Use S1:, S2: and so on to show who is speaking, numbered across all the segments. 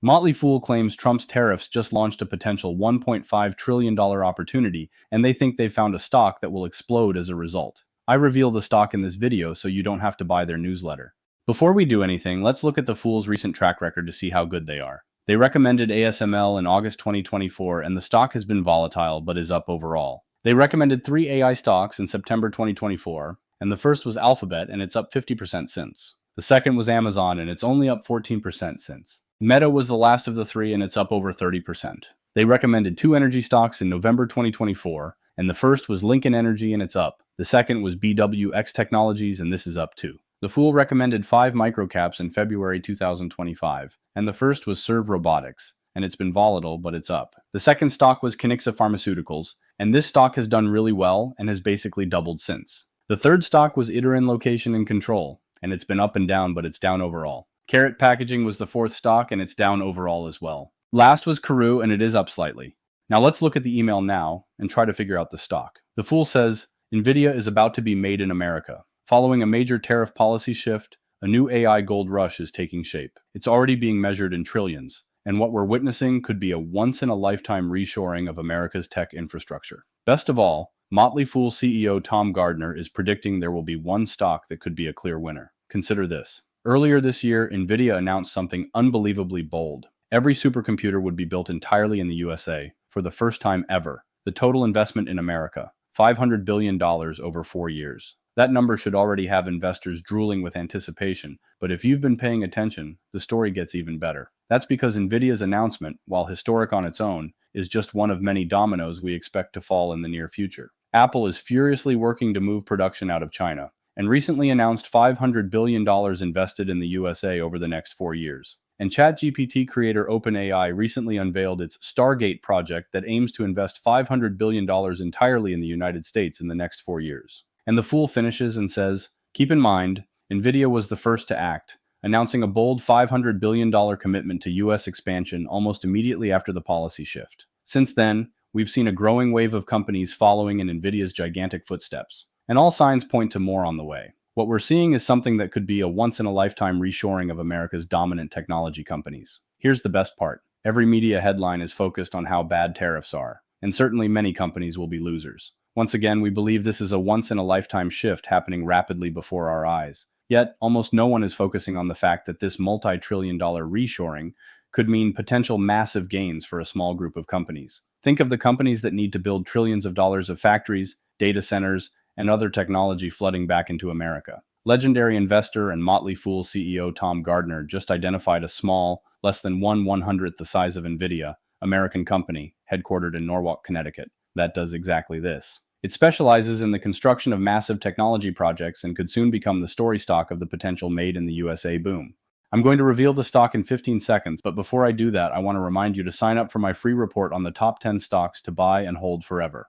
S1: Motley Fool claims Trump's tariffs just launched a potential $1.5 trillion opportunity, and they think they've found a stock that will explode as a result. I reveal the stock in this video so you don't have to buy their newsletter. Before we do anything, let's look at the Fool's recent track record to see how good they are. They recommended ASML in August 2024, and the stock has been volatile but is up overall. They recommended 3 AI stocks in September 2024, and the first was Alphabet, and it's up 50% since. The second was Amazon, and it's only up 14% since. Meta was the last of the 3, and it's up over 30%. They recommended 2 energy stocks in November 2024, and the first was Lincoln Energy, and it's up. The second was BWX Technologies, and this is up too. The Fool recommended 5 microcaps in February 2025, and the first was Serve Robotics, and it's been volatile, but it's up. The second stock was Kiniksa Pharmaceuticals, and this stock has done really well and has basically doubled since. The third stock was Iterin Location and Control, and it's been up and down, but it's down overall. Carrot Packaging was the fourth stock, and it's down overall as well. Last was Karoo, and it is up slightly. Now let's look at the email now and try to figure out the stock. The Fool says, NVIDIA is about to be made in America. Following a major tariff policy shift, a new AI gold rush is taking shape. It's already being measured in trillions, and what we're witnessing could be a once-in-a-lifetime reshoring of America's tech infrastructure. Best of all, Motley Fool CEO Tom Gardner is predicting there will be one stock that could be a clear winner. Consider this. Earlier this year, NVIDIA announced something unbelievably bold. Every supercomputer would be built entirely in the USA, for the first time ever. The total investment in America, $500 billion over 4 years. That number should already have investors drooling with anticipation, but if you've been paying attention, the story gets even better. That's because NVIDIA's announcement, while historic on its own, is just one of many dominoes we expect to fall in the near future. Apple is furiously working to move production out of China, and recently announced $500 billion invested in the USA over the next 4 years. And ChatGPT creator OpenAI recently unveiled its Stargate project that aims to invest $500 billion entirely in the United States in the next 4 years. And the Fool finishes and says, keep in mind, NVIDIA was the first to act, announcing a bold $500 billion commitment to US expansion almost immediately after the policy shift. Since then, we've seen a growing wave of companies following in NVIDIA's gigantic footsteps, and all signs point to more on the way. What we're seeing is something that could be a once-in-a-lifetime reshoring of America's dominant technology companies. Here's the best part. Every media headline is focused on how bad tariffs are, and certainly many companies will be losers. Once again, we believe this is a once-in-a-lifetime shift happening rapidly before our eyes. Yet, almost no one is focusing on the fact that this multi-trillion-dollar reshoring could mean potential massive gains for a small group of companies. Think of the companies that need to build trillions of dollars of factories, data centers, and other technology flooding back into America. Legendary investor and Motley Fool CEO Tom Gardner just identified a small, less than 1/100th the size of NVIDIA, American company, headquartered in Norwalk, Connecticut, that does exactly this. It specializes in the construction of massive technology projects and could soon become the story stock of the potential made in the USA boom. I'm going to reveal the stock in 15 seconds, but before I do that, I want to remind you to sign up for my free report on the top 10 stocks to buy and hold forever.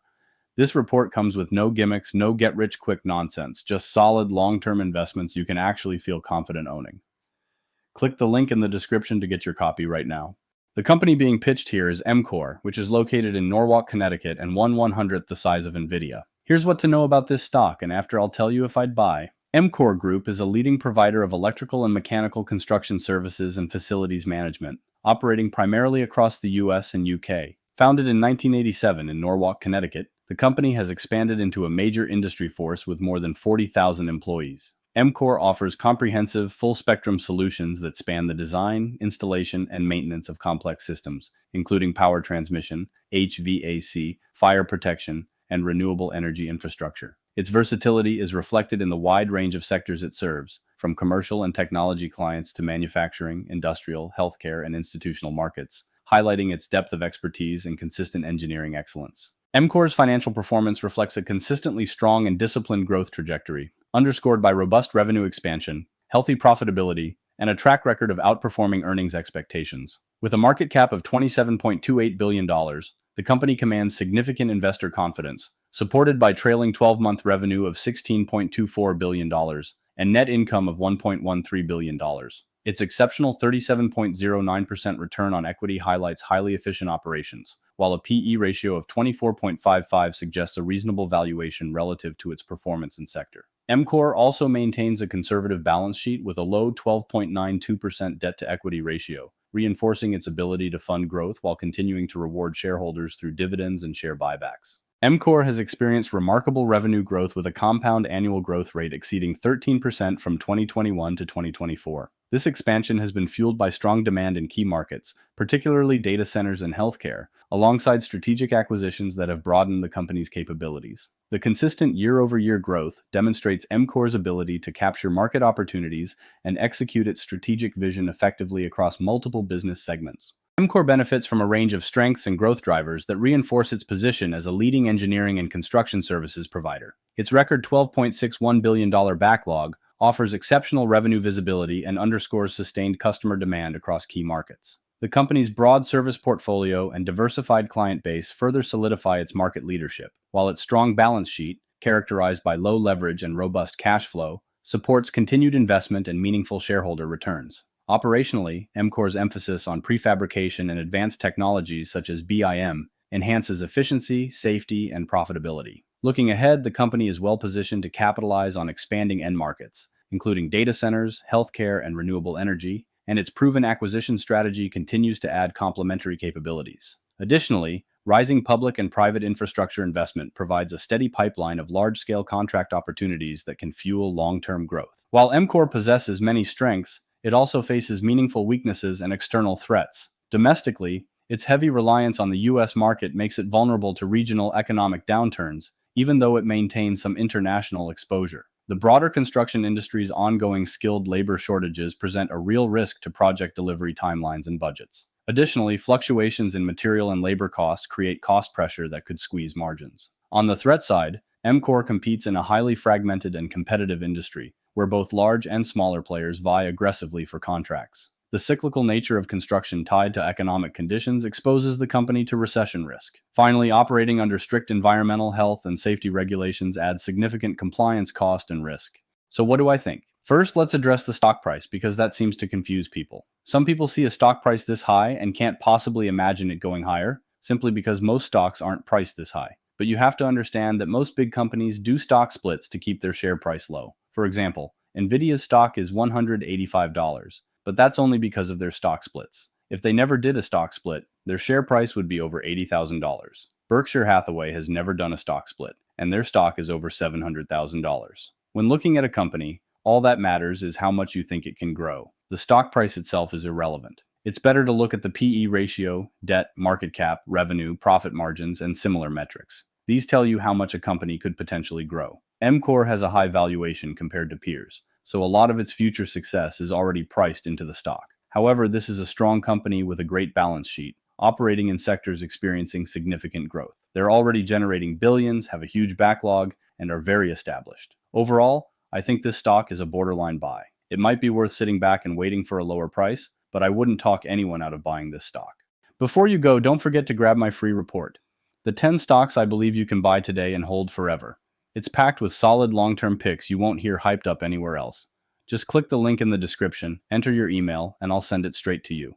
S1: This report comes with no gimmicks, no get-rich-quick nonsense, just solid long-term investments you can actually feel confident owning. Click the link in the description to get your copy right now. The company being pitched here is EMCOR, which is located in Norwalk, Connecticut, and 1/100th the size of NVIDIA. Here's what to know about this stock, and after I'll tell you if I'd buy. EMCOR Group is a leading provider of electrical and mechanical construction services and facilities management, operating primarily across the US and UK. Founded in 1987 in Norwalk, Connecticut, the company has expanded into a major industry force with more than 40,000 employees. EMCOR offers comprehensive, full-spectrum solutions that span the design, installation, and maintenance of complex systems, including power transmission, HVAC, fire protection, and renewable energy infrastructure. Its versatility is reflected in the wide range of sectors it serves, from commercial and technology clients to manufacturing, industrial, healthcare, and institutional markets, highlighting its depth of expertise and consistent engineering excellence. EMCOR's financial performance reflects a consistently strong and disciplined growth trajectory, underscored by robust revenue expansion, healthy profitability, and a track record of outperforming earnings expectations. With a market cap of $27.28 billion, the company commands significant investor confidence, supported by trailing 12-month revenue of $16.24 billion and net income of $1.13 billion. Its exceptional 37.09% return on equity highlights highly efficient operations, while a P/E ratio of 24.55 suggests a reasonable valuation relative to its performance and sector. EMCOR also maintains a conservative balance sheet with a low 12.92% debt-to-equity ratio, reinforcing its ability to fund growth while continuing to reward shareholders through dividends and share buybacks. EMCOR has experienced remarkable revenue growth with a compound annual growth rate exceeding 13% from 2021 to 2024. This expansion has been fueled by strong demand in key markets, particularly data centers and healthcare, alongside strategic acquisitions that have broadened the company's capabilities. The consistent year-over-year growth demonstrates EMCOR's ability to capture market opportunities and execute its strategic vision effectively across multiple business segments. EMCOR benefits from a range of strengths and growth drivers that reinforce its position as a leading engineering and construction services provider. Its record $12.61 billion backlog offers exceptional revenue visibility and underscores sustained customer demand across key markets. The company's broad service portfolio and diversified client base further solidify its market leadership, while its strong balance sheet, characterized by low leverage and robust cash flow, supports continued investment and meaningful shareholder returns. Operationally, EMCOR's emphasis on prefabrication and advanced technologies such as BIM enhances efficiency, safety, and profitability. Looking ahead, the company is well positioned to capitalize on expanding end markets, including data centers, healthcare, and renewable energy, and its proven acquisition strategy continues to add complementary capabilities. Additionally, rising public and private infrastructure investment provides a steady pipeline of large-scale contract opportunities that can fuel long-term growth. While EMCOR possesses many strengths, it also faces meaningful weaknesses and external threats. Domestically, its heavy reliance on the U.S. market makes it vulnerable to regional economic downturns, even though it maintains some international exposure. The broader construction industry's ongoing skilled labor shortages present a real risk to project delivery timelines and budgets. Additionally, fluctuations in material and labor costs create cost pressure that could squeeze margins. On the threat side, EMCOR competes in a highly fragmented and competitive industry, where both large and smaller players vie aggressively for contracts. The cyclical nature of construction tied to economic conditions exposes the company to recession risk. Finally, operating under strict environmental, health, and safety regulations adds significant compliance cost and risk. So what do I think? First, let's address the stock price because that seems to confuse people. Some people see a stock price this high and can't possibly imagine it going higher, simply because most stocks aren't priced this high. But you have to understand that most big companies do stock splits to keep their share price low. For example, Nvidia's stock is $185, but that's only because of their stock splits. If they never did a stock split, their share price would be over $80,000. Berkshire Hathaway has never done a stock split, and their stock is over $700,000. When looking at a company, all that matters is how much you think it can grow. The stock price itself is irrelevant. It's better to look at the PE ratio, debt, market cap, revenue, profit margins, and similar metrics. These tell you how much a company could potentially grow. EMCOR has a high valuation compared to peers, so a lot of its future success is already priced into the stock. However, this is a strong company with a great balance sheet, operating in sectors experiencing significant growth. They're already generating billions, have a huge backlog, and are very established. Overall, I think this stock is a borderline buy. It might be worth sitting back and waiting for a lower price, but I wouldn't talk anyone out of buying this stock. Before you go, don't forget to grab my free report. The 10 stocks I believe you can buy today and hold forever. It's packed with solid long-term picks you won't hear hyped up anywhere else. Just click the link in the description, enter your email, and I'll send it straight to you.